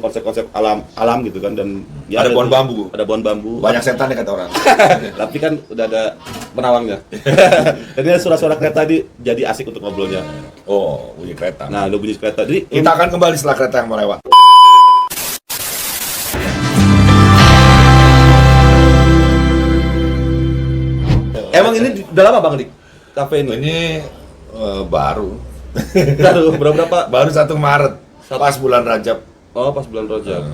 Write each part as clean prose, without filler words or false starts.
konsep-konsep alam gitu kan, dan ya ada pohon bambu. Ada pohon bambu. Banyak setan ya kata orang. Tapi kan udah ada penawangnya. Jadi suara-suara kereta tadi jadi asik untuk ngobrolnya. Oh, bunyi kereta. Nah, udah bunyi kereta. Jadi kita akan kembali setelah kereta yang melewat. Emang ini udah lama Bang Dik? Kafe ini? Ini baru. Baru 1 Maret. Pas bulan Rajab. Oh, pas bulan Rajab.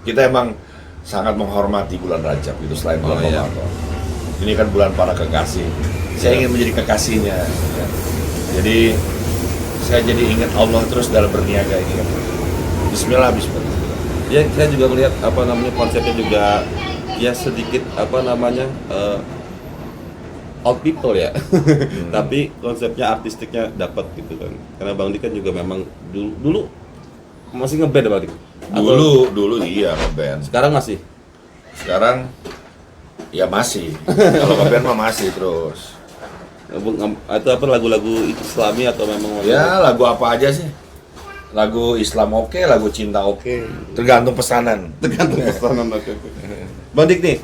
Kita emang sangat menghormati bulan Rajab itu selain bulan Ramadan. Iya. Ini kan bulan para kekasih. Saya ingin menjadi kekasihnya. Ya. Jadi saya jadi ingat Allah terus dalam berniaga ini. Bismillah. Ya, saya juga melihat konsepnya juga ya sedikit old people ya. Tapi konsepnya artistiknya dapat gitu kan. Karena Bang Dik kan juga memang dulu masih ngeband Bang Dik. Dulu iya ngeband. Sekarang masih? Sekarang ya masih. Kalau ngeband mah masih terus. Itu apa lagu-lagu Islami atau memang ya lagu apa aja sih? Lagu Islam oke, lagu cinta oke. Tergantung pesanan. Oke. Bang Dik nih,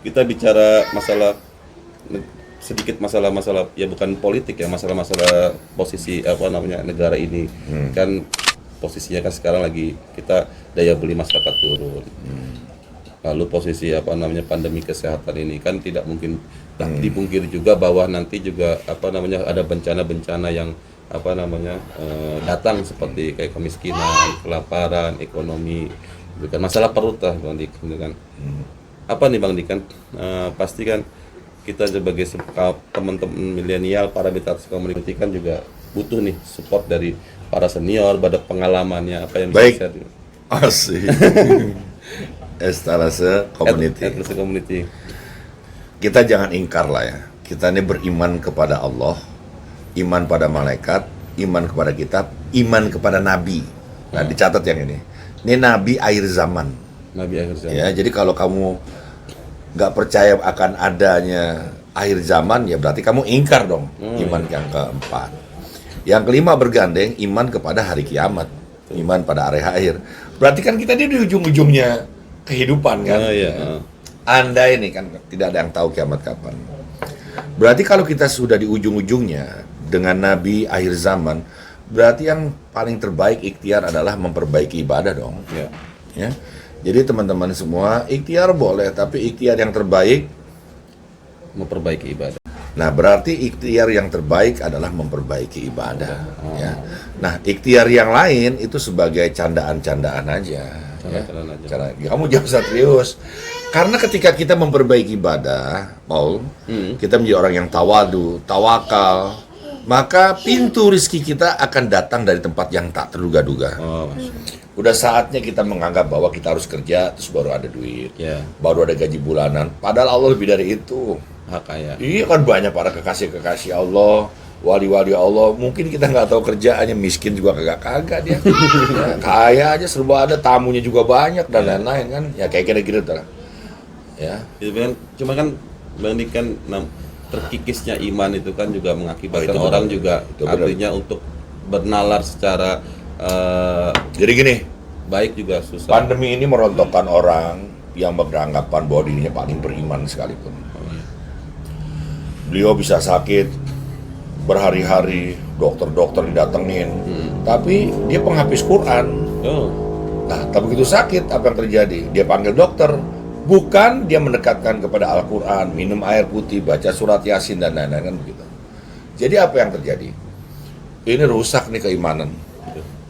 kita bicara sedikit masalah ya bukan politik ya, masalah posisi negara ini. Kan posisinya kan sekarang lagi kita daya beli masyarakat turun. Lalu posisi pandemi kesehatan ini kan tidak mungkin dipungkiri juga bahwa nanti juga ada bencana-bencana yang datang seperti kayak kemiskinan, kelaparan, ekonomi, gitu kan. Masalah perut lah Bang Dik, gitu kan. Apa nih Bang Dik kan pasti kan kita sebagai teman-teman milenial, para mitra komunikasi kan juga butuh nih support dari para senior, pada pengalamannya apa yang bisa share. Asik. Estalase community. Kita jangan ingkar lah ya. Kita ini beriman kepada Allah, iman pada malaikat, iman kepada kitab, iman kepada nabi. Nah, dicatat yang ini. Ini nabi akhir zaman. Ya, jadi kalau kamu nggak percaya akan adanya akhir zaman, ya berarti kamu ingkar dong. Iman yang keempat. Yang kelima bergandeng iman kepada hari kiamat, iman pada hari akhir. Berarti kan kita di ujung-ujungnya kehidupan kan. Anda ini kan tidak ada yang tahu kiamat kapan. Berarti kalau kita sudah di ujung-ujungnya dengan nabi akhir zaman, berarti yang paling terbaik ikhtiar adalah memperbaiki ibadah dong. Ya. Jadi teman-teman semua, ikhtiar boleh, tapi ikhtiar yang terbaik memperbaiki ibadah. Nah, berarti ikhtiar yang terbaik adalah memperbaiki ibadah. Ya. Nah, ikhtiar yang lain itu sebagai candaan-candaan aja. Kamu jangan serius. Karena ketika kita memperbaiki ibadah, Paul, kita menjadi orang yang tawadu, tawakal, maka pintu rezeki kita akan datang dari tempat yang tak terduga-duga. Udah saatnya kita menganggap bahwa kita harus kerja terus baru ada duit, baru ada gaji bulanan. Padahal Allah lebih dari itu. Iya kan banyak para kekasih Allah, wali-wali Allah. Mungkin kita nggak tahu kerjaannya, miskin juga kagak dia. Ya, kaya aja serba ada, tamunya juga banyak dan lain-lain kan. Ya kayak kira-kira gitu lah. Ya. Cuma kan Bang Dik kan terkikisnya iman itu kan juga mengakibatkan orang juga artinya untuk bernalar secara jadi gini, baik juga susah. Pandemi ini merontokkan orang yang beranggapan bahwa dirinya paling beriman sekalipun. Beliau bisa sakit berhari-hari, dokter-dokter didatengin, tapi dia penghabis Quran. Nah, tapi begitu sakit apa yang terjadi? Dia panggil dokter, bukan dia mendekatkan kepada Al-Quran, minum air putih, baca surat Yasin dan lain-lain kan begitu. Jadi apa yang terjadi? Ini rusak nih keimanan.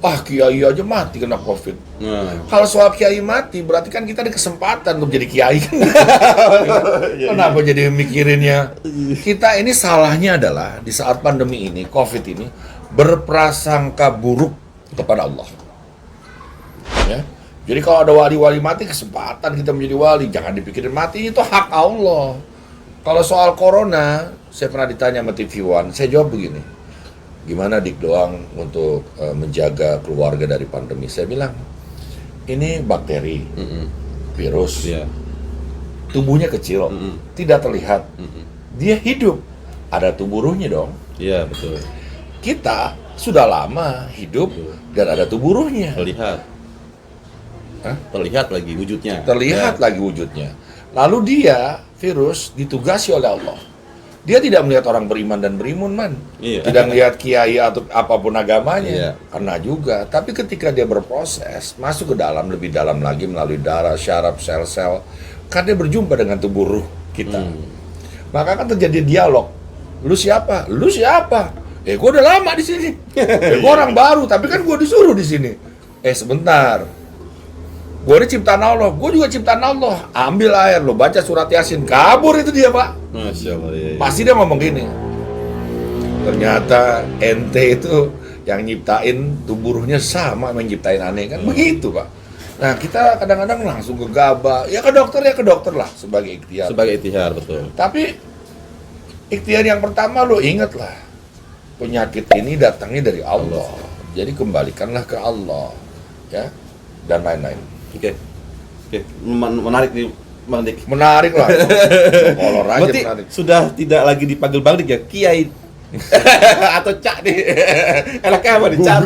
Kiai aja mati kena COVID. Kalau soal kiai mati, berarti kan kita ada kesempatan untuk jadi kiai kan? Kenapa jadi mikirinnya? Kita ini salahnya adalah di saat pandemi ini, COVID ini, berprasangka buruk kepada Allah. Ya. Jadi kalau ada wali-wali mati, kesempatan kita menjadi wali, jangan dipikirin mati, itu hak Allah. Kalau soal corona, saya pernah ditanya sama TV One, saya jawab begini, gimana Dik doang untuk menjaga keluarga dari pandemi? Saya bilang, ini bakteri, virus, tubuhnya kecil, tidak terlihat, dia hidup, ada tubuh ruhnya dong. Iya betul. Kita sudah lama hidup dan ada tuburuhnya. Terlihat. Hah? Terlihat lagi wujudnya. Terlihat lagi wujudnya. Lalu dia, virus, ditugasi oleh Allah. Dia tidak melihat orang beriman dan berimun, man. Iya. Tidak melihat kiai atau apapun agamanya. Iya. Karena juga. Tapi ketika dia berproses, masuk ke dalam, lebih dalam lagi melalui darah, syaraf, sel-sel. Kan dia berjumpa dengan tubuh ruh kita. Maka kan terjadi dialog. Lu siapa? Lu siapa? Gue udah lama di sini. Gue orang baru, tapi kan gue disuruh di sini. Sebentar. Gue ini ciptaan Allah, gue juga ciptaan Allah. Ambil air, lo baca surat Yasin, kabur itu dia, Pak. Masya Allah. Iya. Pasti dia ngomong gini. Ternyata ente itu yang nyiptain tubuhnya sama yang nyiptain aneh kan begitu, Pak. Nah, kita kadang-kadang langsung gegabah. Ya ke dokter lah sebagai ikhtiar. Sebagai ikhtiar, betul. Tapi ikhtiar yang pertama lo ingatlah, penyakit ini datangnya dari Allah. Jadi kembalikanlah ke Allah, ya, dan lain-lain. Oke. Menarik nih, Bang Dik. Menarik lah. Kolor aja Berarti menarik. sudah tidak lagi dipanggil Bang Dik ya, Kiai atau Cak nih. Enaknya apa nih? Cak.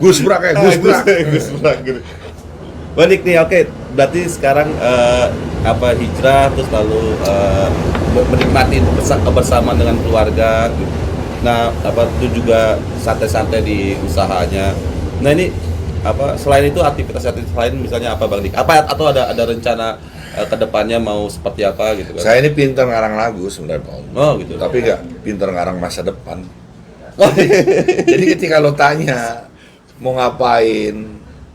Gusbrak kayak Gusbrak. Gusbrak gitu. Bang Dik nih, oke. Berarti sekarang hijrah terus lalu menikmati bersama dengan keluarga. Nah, itu juga santai-santai di usahanya. Nah, ini selain itu aktivitas lain misalnya apa Bang Dik? Atau ada rencana ke depannya mau seperti apa gitu kan? Saya ini pintar ngarang lagu sebenarnya, Om. Oh, gitu. Tapi nggak pintar ngarang masa depan. Jadi ketika lo tanya mau ngapain,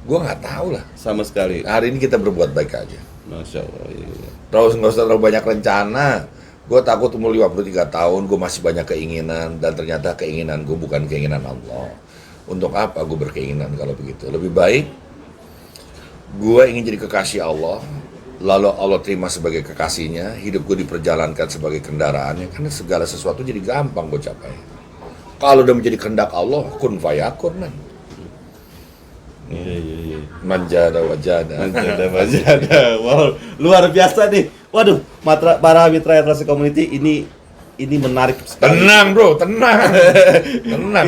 gue nggak tahu lah. Sama sekali. Hari ini kita berbuat baik aja. Masya Allah. Iya. Terus nggak usah terlalu banyak rencana. Gue takut umur 53 tahun, gue masih banyak keinginan. Dan ternyata keinginan gue bukan keinginan Allah. Untuk apa gue berkeinginan kalau begitu? Lebih baik gue ingin jadi kekasih Allah, lalu Allah terima sebagai kekasihnya, hidup gue diperjalankan sebagai kendaraannya, karena segala sesuatu jadi gampang gue capai. Kalau udah menjadi kehendak Allah, kun fayakun, man. Iya. Manjada wajada. Wow, luar biasa nih. Waduh, para mitra Atlasi Community ini menarik sekali. Tenang bro, tenang.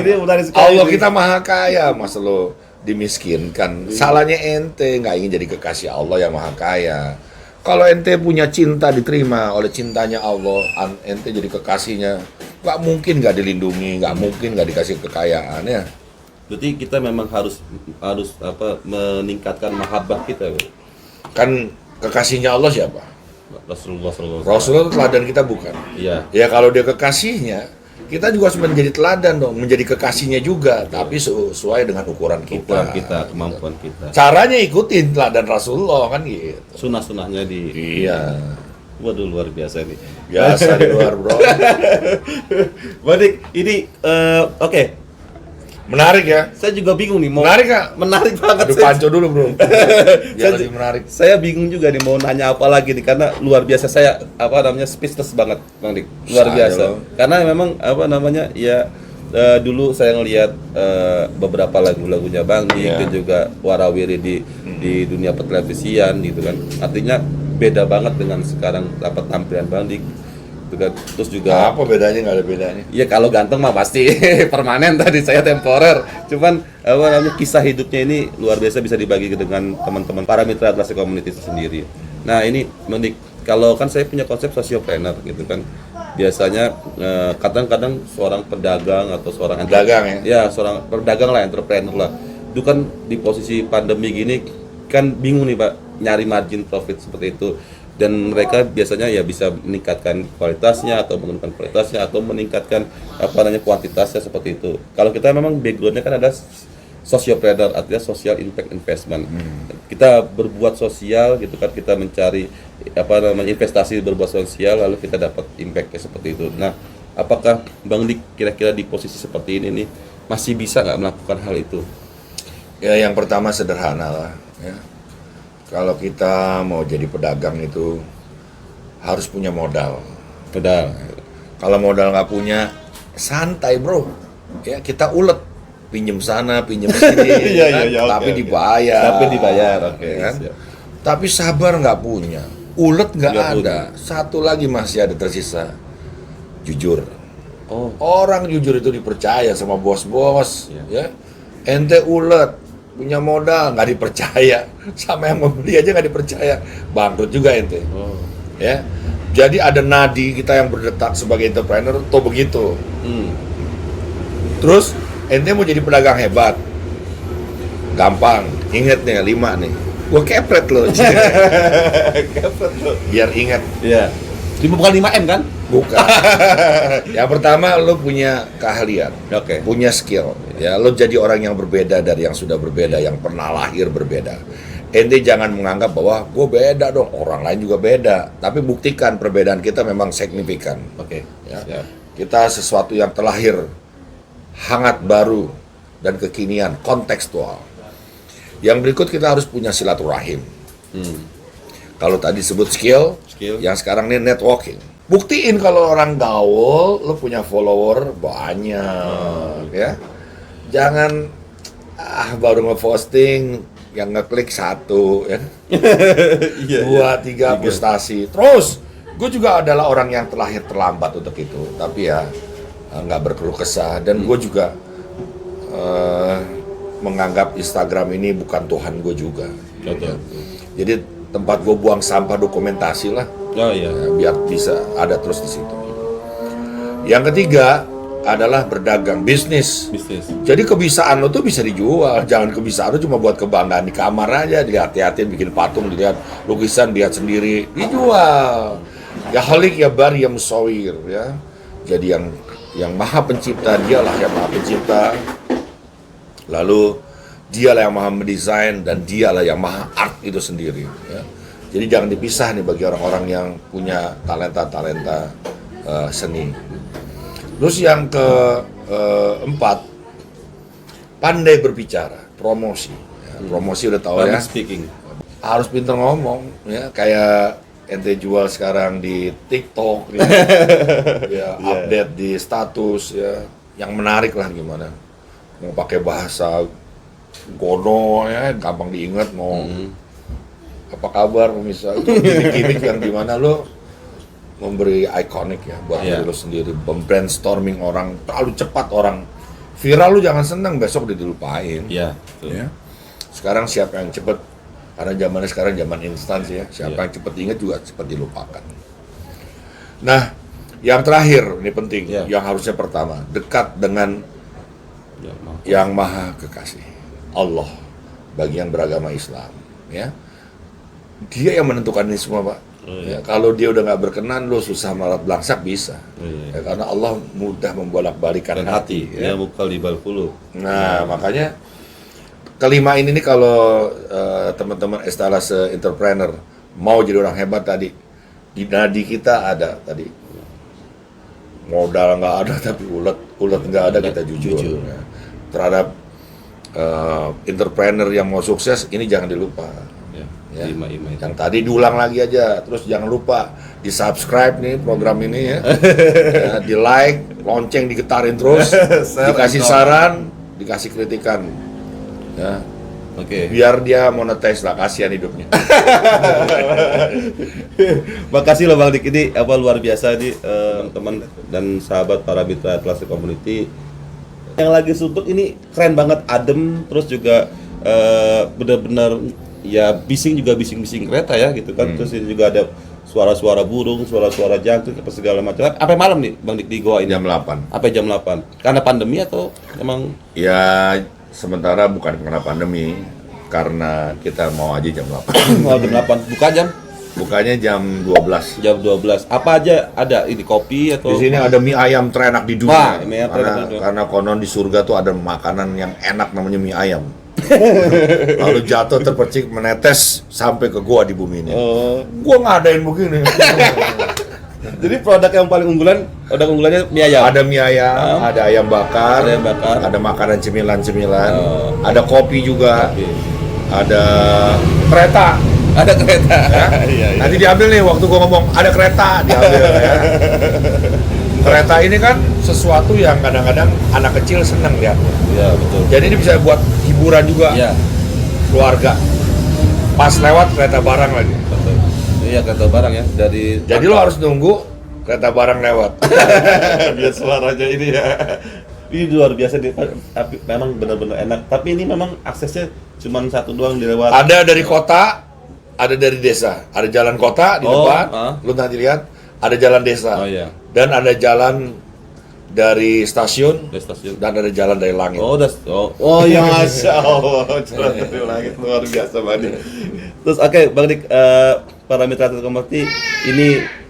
Ini menarik sekali. Allah kita maha kaya, masa lo dimiskinkan. Salahnya ente nggak ingin jadi kekasih Allah yang maha kaya. Kalau ente punya cinta diterima oleh cintanya Allah, ente jadi kekasihnya, nggak mungkin nggak dilindungi, nggak mungkin nggak dikasih kekayaan ya. Berarti kita memang harus meningkatkan mahabbah kita. Kan kekasihnya Allah siapa? Rasulullah. Rasulullah itu teladan kita bukan? Iya. Ya kalau dia kekasihnya, kita juga harus menjadi teladan dong, menjadi kekasihnya juga, tapi sesuai dengan ukuran kita. Kemampuan kita. Caranya ikutin teladan Rasulullah kan gitu. Sunah-sunahnya Iya. Waduh, luar biasa nih. Biasa di luar, bro. Badik, ini oke. Menarik ya? Saya juga bingung nih mau. Menarik nggak? Menarik banget. Aduh, panco dulu, bro. Biar lebih menarik. Saya bingung juga nih mau nanya apa lagi nih, karena luar biasa. Saya speechless banget, Bang Dik. Luar Saya biasa. loh. Karena memang dulu saya ngelihat beberapa lagunya Bang Dik Iya. dan juga warawiri di dunia pertelevisian gitu kan. Artinya beda banget dengan sekarang tampilan Bang Dik. Terus juga Apa bedanya? Nggak ada bedanya. ya kalau ganteng mah pasti permanen, tadi saya temporer. Cuman kisah hidupnya ini luar biasa, bisa dibagi dengan teman-teman para mitra Atlasi Community itu sendiri. Nah ini menik, kalau kan saya punya konsep sociopreneur gitu kan. Biasanya kadang-kadang seorang pedagang atau seorang Pedagang ya seorang pedagang lah, entrepreneur lah. Itu kan di posisi pandemi gini kan bingung nih Pak, nyari margin profit seperti itu. Dan mereka biasanya ya bisa meningkatkan kualitasnya atau menurunkan kualitasnya atau meningkatkan kuantitasnya seperti itu. Kalau kita memang backgroundnya kan ada sociopreneur, artinya social impact investment. Kita berbuat sosial gitu kan, kita mencari investasi berbuat sosial, lalu kita dapat impactnya seperti itu. Nah, apakah Bang Dik kira-kira di posisi seperti ini nih masih bisa nggak melakukan hal itu? Ya yang pertama sederhana lah. Ya. Kalau kita mau jadi pedagang itu harus punya modal. Kalau modal nggak punya, santai bro. Ya kita ulet, pinjem sana, pinjem sini, tapi dibayar. Oke. Kan? Tapi sabar nggak punya, ulet nggak ada. Satu lagi masih ada tersisa, jujur. Oh. Orang jujur itu dipercaya sama bos-bos, Iya. ya. Ente ulet, punya modal, nggak dipercaya. Sama yang membeli aja nggak dipercaya, bangkrut juga ente. Oh. Ya. Jadi ada nadi kita yang berdetak sebagai entrepreneur, tuh begitu. Terus ente mau jadi pedagang hebat, gampang. Ingat nih 5 nih. Gua kepret lo. Kepet lo. Biar ingat. Iya. Bukan 5M kan? Bukan. Yang pertama lo punya keahlian, Oke. punya skill. Ya, lo jadi orang yang berbeda dari yang sudah berbeda, yang pernah lahir berbeda. Ente jangan menganggap bahwa gue beda dong, orang lain juga beda. Tapi buktikan perbedaan kita memang signifikan. Oke. Ya. Siap. Kita sesuatu yang terlahir, hangat, baru, dan kekinian, kontekstual. Yang berikut kita harus punya silaturahim. Kalau tadi sebut skill, yang sekarang ini networking. Buktiin kalau orang gaul, lo punya follower banyak, ya. Jangan baru ngeposting yang ngeklik 1, ya. 2, 3 frustasi. Terus, gue juga adalah orang yang terlahir terlambat untuk itu, tapi ya nggak berkeluh kesah. Dan gue juga menganggap Instagram ini bukan Tuhan gue juga. Betul. Jadi tempat gue buang sampah dokumentasi lah. Oh iya. Ya, biar bisa ada terus di situ. Yang ketiga adalah berdagang, bisnis. Jadi kebisaan lo tuh bisa dijual. Jangan kebisaan lo cuma buat kebanggaan di kamar aja, dilihat-lihatin, bikin patung, dilihat lukisan, lihat sendiri, dijual. Ya Khalik ya Bari ya Musawir, ya. Jadi yang Maha Pencipta, dialah yang Maha Pencipta. Lalu dialah yang Maha mendesain dan dialah yang Maha art itu sendiri, ya. Jadi jangan dipisah nih bagi orang-orang yang punya talenta-talenta seni. Terus yang keempat, pandai berbicara, promosi. Ya, promosi udah tahu ya. Speaking. Harus pintar ngomong, ya. Kayak ente jual sekarang di TikTok, ya, update di status, ya. Yang menarik lah gimana. Mau pakai bahasa gono, ya, gampang diingat. Mau apa kabar pemirsa, itu gimmick yang dimana lo memberi ikonik ya buat diri lo sendiri, brainstorming orang terlalu cepat, orang viral lo jangan senang, besok udah dilupain. Iya. Ya. Sekarang siapa yang cepat, karena zamannya sekarang zaman instan sih ya, siapa yang cepat ingat juga cepat dilupakan. Nah, yang terakhir ini penting, yang harusnya pertama, dekat dengan yang Maha Kekasih, Allah, bagi yang beragama Islam, ya. Dia yang menentukan ini semua, Pak. Ya, kalau dia udah nggak berkenan, lo susah malat belangsak bisa. Ya, karena Allah mudah membolak-balikan hati. Ya, muqallibal qulub. Nah, makanya kelima ini nih kalau teman-teman estalase entrepreneur mau jadi orang hebat tadi, di nadi kita ada tadi modal nggak ada tapi ulet nggak ada, kita jujur. Ya. Terhadap entrepreneur yang mau sukses ini jangan dilupa. Ya. Yang tadi diulang lagi aja, terus jangan lupa di subscribe nih program ini ya, ya di like, lonceng digetarin terus, dikasih saran, dikasih kritikan, ya. Biar dia monetize lah, kasihan hidupnya. Makasih loh Bang Dik, ini luar biasa nih teman dan sahabat para mitra Atlas Community yang lagi suntuk ini keren banget, adem, terus juga benar-benar ya bising kereta ya gitu kan. Terus ini juga ada suara-suara burung, suara-suara jangkrik apa segala macam. Sampai malam nih Bang Dik di goa ini. Jam 8. Sampai jam 8. Karena pandemi atau emang? Ya sementara bukan karena pandemi, karena kita mau aja jam 8. Mau jam 8. Buka jam? Bukanya jam 12. Jam 12. Apa aja ada ini kopi atau? Di sini ada mie ayam terenak di dunia. Wah, mie ayam terenak di dunia. Karena konon di surga tuh ada makanan yang enak namanya mie ayam. Lalu jatuh terpercik menetes sampai ke gua di bumi ini. Gua ngadain begini. Jadi produk yang paling unggulannya mie ayam. Ada mie ayam, ada ayam bakar, ada makanan cemilan-cemilan, ada kopi juga, ada kereta. Ada kereta. Ya? Iya. Nanti diambil nih waktu gua ngomong ada kereta, diambil ya. Kereta ini kan sesuatu yang kadang-kadang anak kecil senang lihatnya. Iya, betul. Jadi ini bisa buat hiburan juga. Iya. Keluarga. Pas lewat kereta barang lagi. Betul. Iya, kereta barang ya dari. Jadi lo harus nunggu kereta barang lewat. Biar suaranya ini ya. Ini luar biasa dia, tapi memang benar-benar enak. Tapi ini memang aksesnya cuma satu doang dilewat. Ada dari kota, ada dari desa. Ada jalan kota di depan, lu nanti lihat. Ada jalan desa. Oh iya. Dan ada jalan dari stasiun, dan ada jalan dari langit. Oh ya, Masya Allah. Jalan dari langit luar biasa banget. Terus Bang Dik, para mitra Telkomsel ini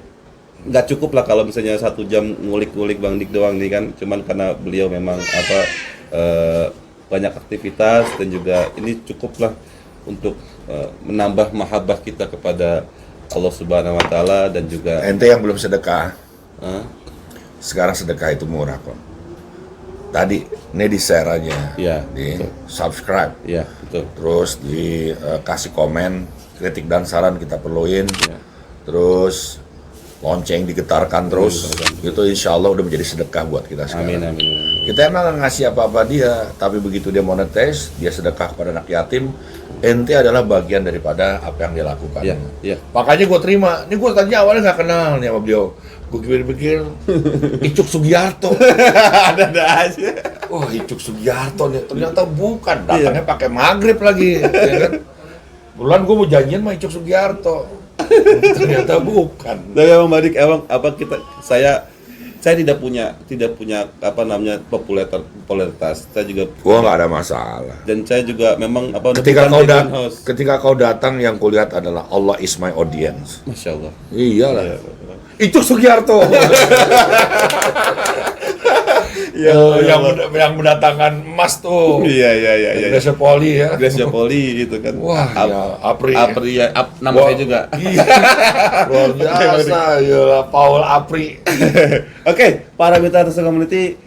nggak cukup lah kalau misalnya 1 jam ngulik-ngulik Bang Dik doang nih kan, cuman karena beliau memang banyak aktivitas dan juga ini cukup lah untuk menambah mahabbah kita kepada Allah Subhanahu Wa Taala dan juga ente yang belum sedekah. Sekarang sedekah itu murah kok. Tadi ini di share aja, di subscribe, betul. Terus dikasih komen, kritik dan saran kita perluin, terus lonceng digetarkan terus, itu insya Allah udah menjadi sedekah buat kita sekarang. Amin. Kita emang ngasih apa-apa dia, tapi begitu dia monetize, dia sedekah kepada anak yatim, ente adalah bagian daripada apa yang dia lakukan. Makanya gue terima, ini gue tadinya awalnya nggak kenal nih sama beliau. Gue pikir-pikir, Icuk Sugiarto. Ada aja. Wah, Icuk Sugiarto nih, ternyata bukan, datangnya pakai maghrib lagi. Ya kan? Bulan gue mau janjian sama Icuk Sugiarto. Ternyata bukan. Nah, memang Badik, saya tidak punya popularitas. Saya juga nggak ada masalah. Dan saya juga memang ketika kau datang yang kulihat adalah Allah is my audience. Masya Allah. Iyalah. Itu Sugiarto. yang mendatangkan emas tuh. Iya. Gracia Poli ya. Gracia Poli gitu kan. Wah, Apri nama saya juga. Luar biasa ya, Paul Apri. Oke, para mitra Telkomsel Community,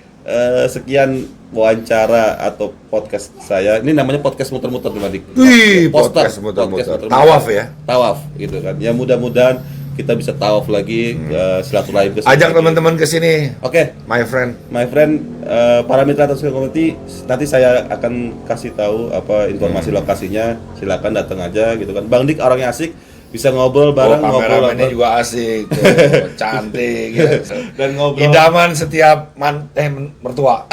sekian wawancara atau podcast saya. Ini namanya podcast muter-muter tuh, Dik. Podcast muter-muter. Tawaf ya. Tawaf gitu kan. Ya mudah-mudahan kita bisa tawaf lagi, silaturahim ke sini. Ajak teman-teman ke sini. Oke. My friend, para mitra Telkomsel Community, nanti saya akan kasih tahu informasi lokasinya. Silakan datang aja gitu kan. Bang Dik orangnya asik, bisa ngobrol bareng, kameramennya juga asik, cantik gitu. Dan ngobrol. Idaman setiap mertua.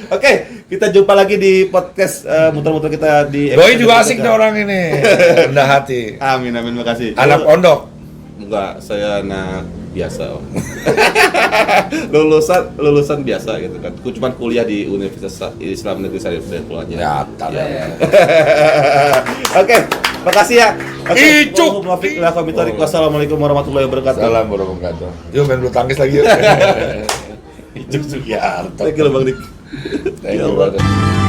Oke, kita jumpa lagi di podcast muter-muter kita di. Doi juga asik nih orang ini, rendah hati. Amin, makasih. Anak pondok? Enggak, saya anak biasa. lulusan biasa gitu kan. Aku cuma kuliah di Universitas Islam Negeri Syarif Dayatullah. Ya. Oke, makasih ya. Icuk. Wassalamualaikum warahmatullahi wabarakatuh. Salam warahmatullahi wabarakatuh. Yuk main bulu tangkis lagi yuk. Icuk Sugiarto. Thank you Bang Dik. Thank you.